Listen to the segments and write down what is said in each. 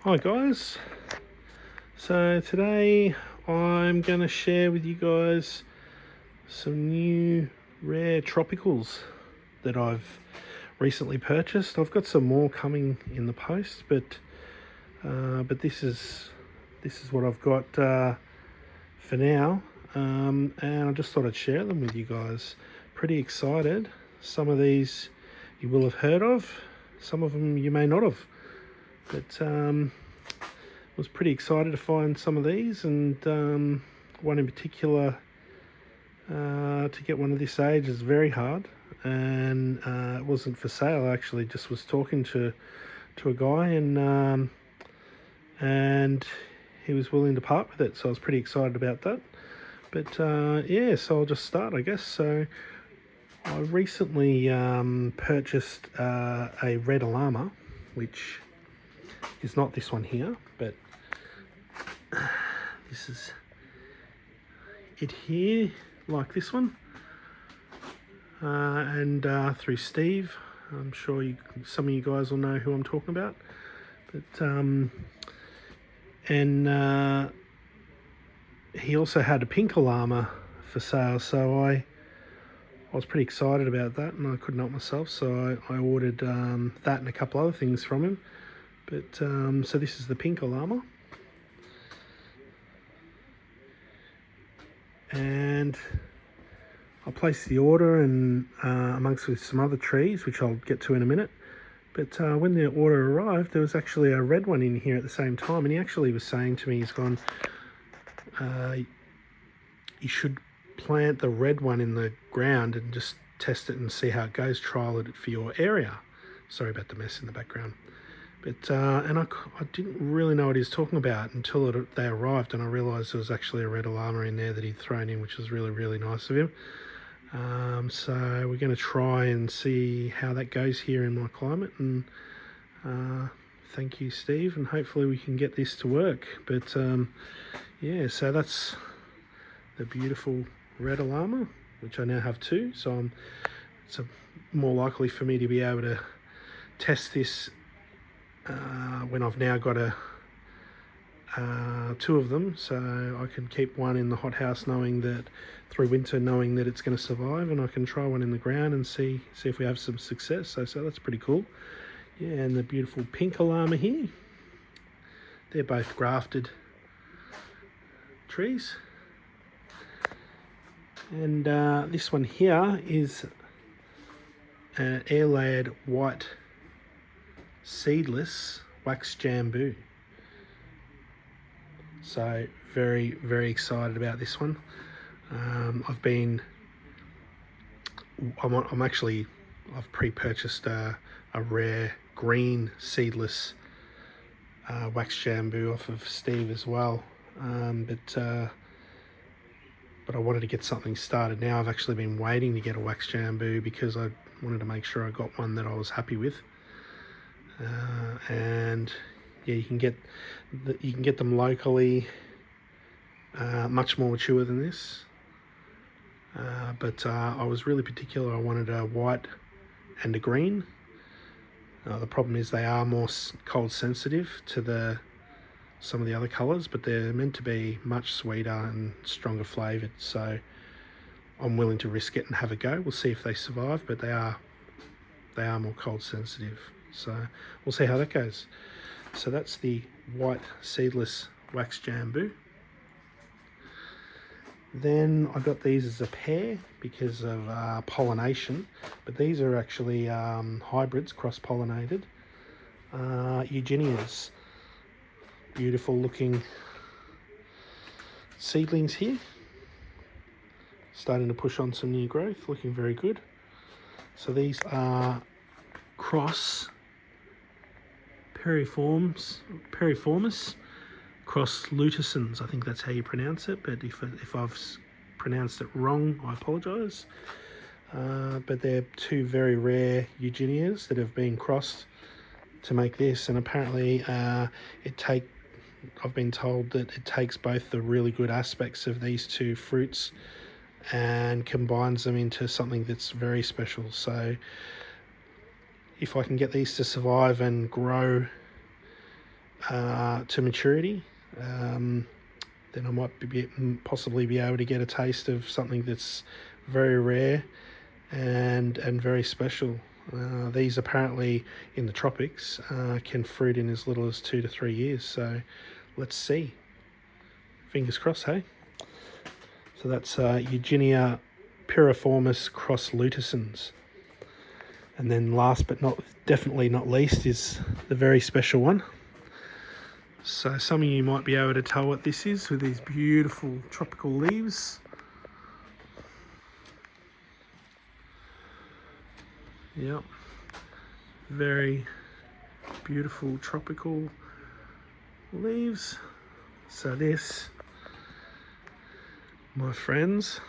Hi guys, so today I'm going to share with you guys some new rare tropicals that I've recently purchased. I've got some more coming in the post, but this is what I've got for now, and I just thought I'd share them with you guys. Pretty excited. Some of these you will have heard of, some of them you may not have, but was pretty excited to find some of these, and one in particular, to get one of this age is very hard, and it wasn't for sale. I actually just was talking to a guy, and he was willing to part with it, so I was pretty excited about that. But yeah, so I'll just start, I guess. So I recently purchased a red alama, which is not this one here, but this is it here, like this one, and through Steve. I'm sure some of you guys will know who I'm talking about, but and he also had a pink alama for sale, so I was pretty excited about that, and I couldn't help myself, so I ordered that and a couple other things from him. But so this is the pink alama, and I placed the order and amongst with some other trees, which I'll get to in a minute. But when the order arrived, there was actually a red one in here at the same time, and he actually was saying to me, he's gone, you should plant the red one in the ground and just test it and see how it goes, trial it for your area. Sorry about the mess in the background. But and I didn't really know what he was talking about until they arrived, and I realised there was actually a red alama in there that he'd thrown in, which was really, really nice of him. So we're going to try and see how that goes here in my climate, and thank you, Steve, and hopefully we can get this to work. But yeah, so that's the beautiful red alama, which I now have two, so it's more likely for me to be able to test this when I've now got two of them, so I can keep one in the hothouse knowing that through winter, knowing that it's going to survive, and I can try one in the ground and see if we have some success. So that's pretty cool. Yeah, and the beautiful pink alama here, they're both grafted trees. And this one here is an air layered white seedless wax jambu. So very, very excited about this one. I've pre-purchased a rare green seedless wax jambu off of Steve as well, but I wanted to get something started now. I've actually been waiting to get a wax jambu because I wanted to make sure I got one that I was happy with, and yeah, you can get them locally, much more mature than this, but I was really particular. I wanted a white and a green. The problem is they are more cold sensitive to some of the other colours, but they're meant to be much sweeter and stronger flavoured, so I'm willing to risk it and have a go. We'll see if they survive, but they are more cold sensitive, so we'll see how that goes. So that's the white seedless wax jambu. Then I got these as a pair because of pollination, but these are actually hybrids, cross-pollinated. Eugenia's beautiful looking seedlings here, starting to push on some new growth, looking very good. So these are cross pyriformis cross lutescens. I think that's how you pronounce it, but if I've pronounced it wrong, I apologise. But they're two very rare Eugenias that have been crossed to make this, and apparently I've been told that it takes both the really good aspects of these two fruits and combines them into something that's very special. So if I can get these to survive and grow to maturity, then I might possibly be able to get a taste of something that's very rare and very special. These apparently in the tropics can fruit in as little as 2 to 3 years. So let's see. Fingers crossed, hey? So that's Eugenia pyriformis cross lutescens. And then last but definitely not least is the very special one. So some of you might be able to tell what this is with these beautiful tropical leaves. Yep, very beautiful tropical leaves. So this, my friends,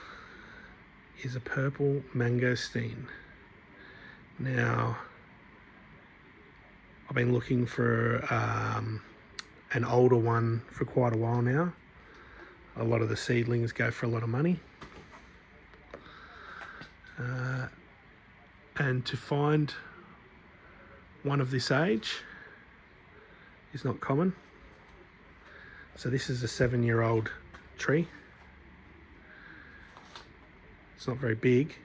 is a purple mangosteen. Now, I've been looking for an older one for quite a while now. A lot of the seedlings go for a lot of money. And to find one of this age is not common. So this is a 7-year-old tree. It's not very big,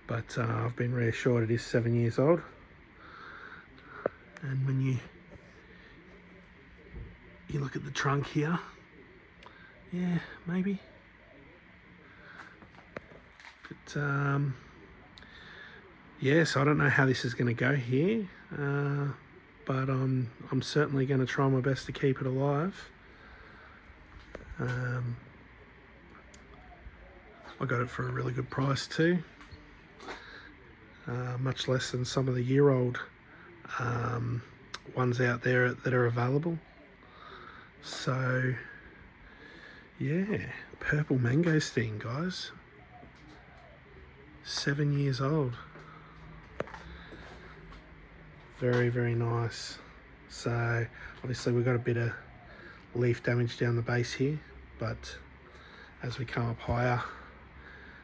but I've been reassured it is 7 years old. And when you look at the trunk here, yeah, maybe. But yes, I don't know how this is going to go here, but I'm certainly going to try my best to keep it alive. I got it for a really good price too, much less than some of the year-old ones out there that are available. So yeah, purple mangosteen, guys, 7 years old. Very, very nice. So obviously we've got a bit of leaf damage down the base here, but as we come up higher,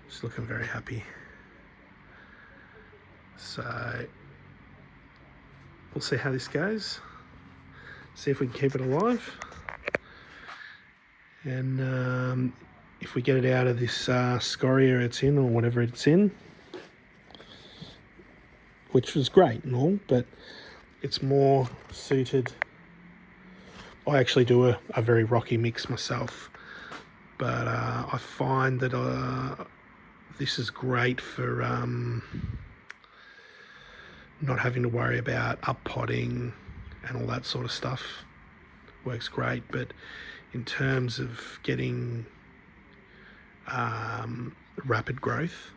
it's looking very happy. So we'll see how this goes, see if we can keep it alive, and if we get it out of this scoria it's in, or whatever it's in, which was great and all, but it's more suited. I actually do a very rocky mix myself, but I find that this is great for not having to worry about uppotting and all that sort of stuff. Works great, but in terms of getting rapid growth,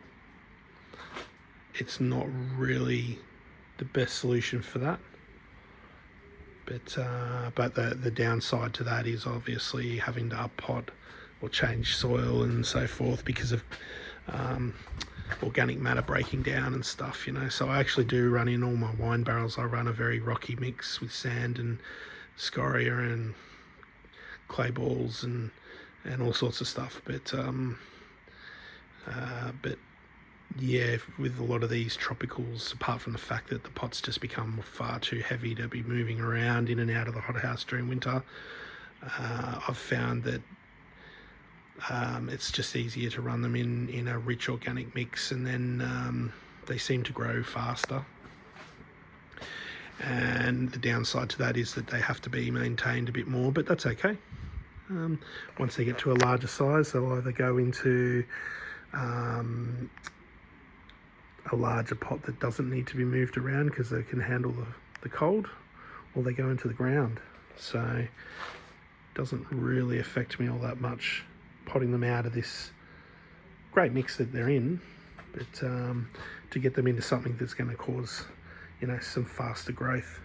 it's not really the best solution for that. But the downside to that is obviously having to uppot or change soil and so forth because of organic matter breaking down and stuff, you know. So I actually do run in all my wine barrels. I run a very rocky mix with sand and scoria and clay balls and all sorts of stuff. But yeah, with a lot of these tropicals, apart from the fact that the pots just become far too heavy to be moving around in and out of the hothouse during winter, I've found that it's just easier to run them in a rich organic mix, and then they seem to grow faster. And the downside to that is that they have to be maintained a bit more, but that's okay. Once they get to a larger size, they'll either go into a larger pot that doesn't need to be moved around because they can handle the cold, or they go into the ground. So it doesn't really affect me all that much potting them out of this great mix that they're in, but to get them into something that's going to cause, you know, some faster growth.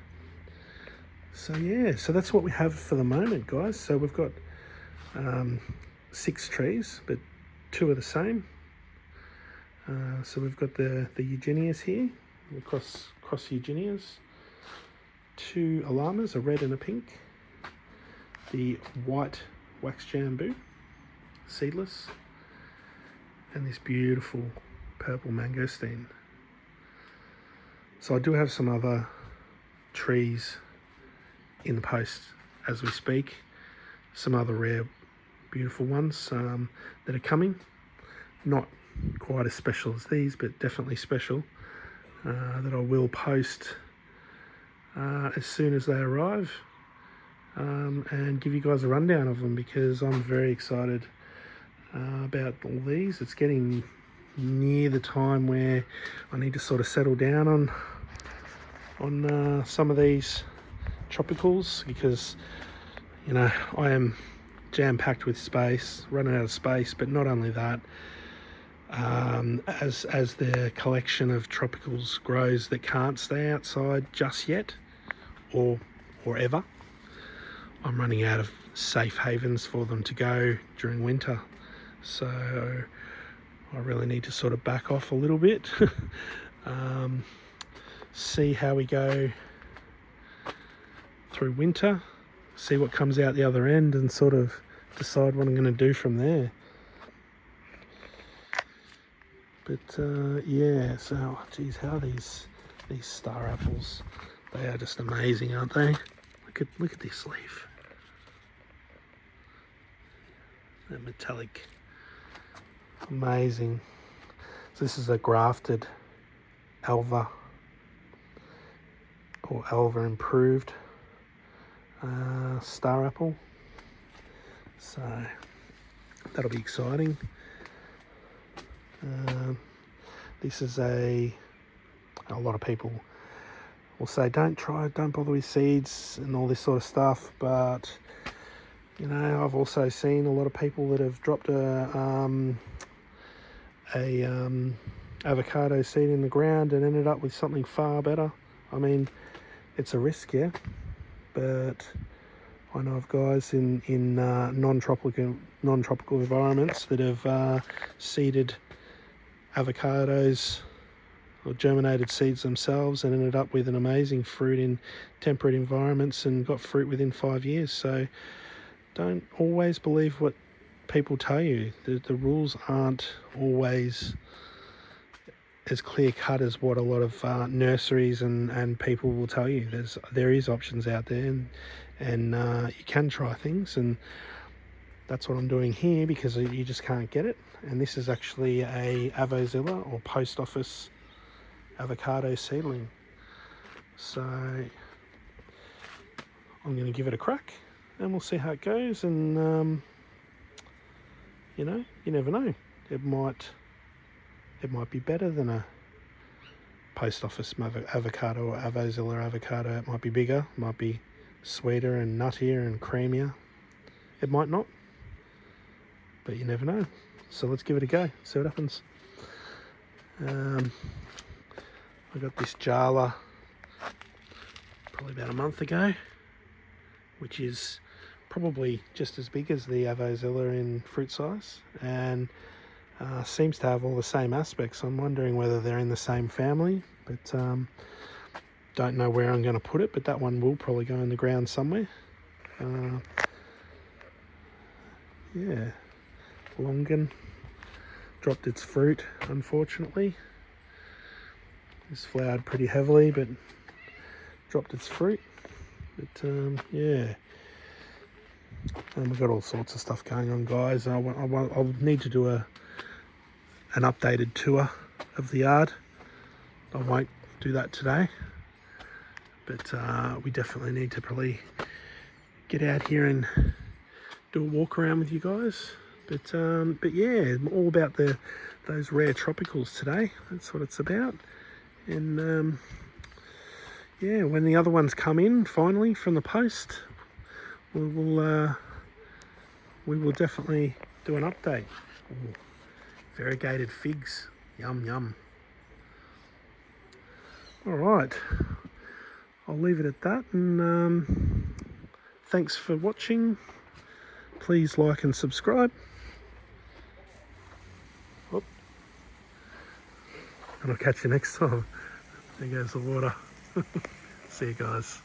So yeah, so that's what we have for the moment, guys. So we've got 6 trees, but 2 are the same. So we've got the Eugenias here, cross Eugenias, 2 alamas, a red and a pink, the white wax jambu, seedless, and this beautiful purple mangosteen. So I do have some other trees in the post as we speak. Some other rare, beautiful ones that are coming. Not quite as special as these, but definitely special, that I will post as soon as they arrive, and give you guys a rundown of them, because I'm very excited about all these. It's getting near the time where I need to sort of settle down on some of these tropicals, because you know I am jam-packed with space, running out of space. But not only that, as the collection of tropicals grows that can't stay outside just yet, or ever, I'm running out of safe havens for them to go during winter. So I really need to sort of back off a little bit, see how we go through winter, see what comes out the other end, and sort of decide what I'm going to do from there. But yeah, so geez, how these star apples, they are just amazing, aren't they? Look at this leaf, that metallic, amazing. So this is a grafted alva, or alva improved star apple, so that'll be exciting. This is a lot of people will say don't bother with seeds and all this sort of stuff, but you know, I've also seen a lot of people that have dropped a avocado seed in the ground and ended up with something far better. I mean, it's a risk, yeah, but I know of guys in non-tropical environments that have seeded avocados or germinated seeds themselves and ended up with an amazing fruit in temperate environments and got fruit within 5 years. So don't always believe what people tell you. The rules aren't always as clear cut as what a lot of nurseries and people will tell you. There is options out there, and you can try things, and that's what I'm doing here, because you just can't get it. And this is actually a Avozilla, or post office avocado seedling. So I'm going to give it a crack and we'll see how it goes. And you know, you never know, it might be better than a post office avocado or Avozilla avocado. It might be bigger, might be sweeter and nuttier and creamier. It might not, but you never know. So let's give it a go, see what happens. I got this Jala probably about a month ago, which is probably just as big as the Avozilla in fruit size, and seems to have all the same aspects. I'm wondering whether they're in the same family, but don't know where I'm going to put it, but that one will probably go in the ground somewhere. Yeah, Longan dropped its fruit, unfortunately. It's flowered pretty heavily, but dropped its fruit. But yeah, and we've got all sorts of stuff going on, guys. I'll need to do an updated tour of the yard. I won't do that today, but we definitely need to probably get out here and do a walk around with you guys. But yeah, all about those rare tropicals today. That's what it's about. And yeah, when the other ones come in finally from the post, we will definitely do an update. Ooh, variegated figs, yum yum. All right, I'll leave it at that, and thanks for watching. Please like and subscribe. Oop. And I'll catch you next time. There goes the water. See you guys.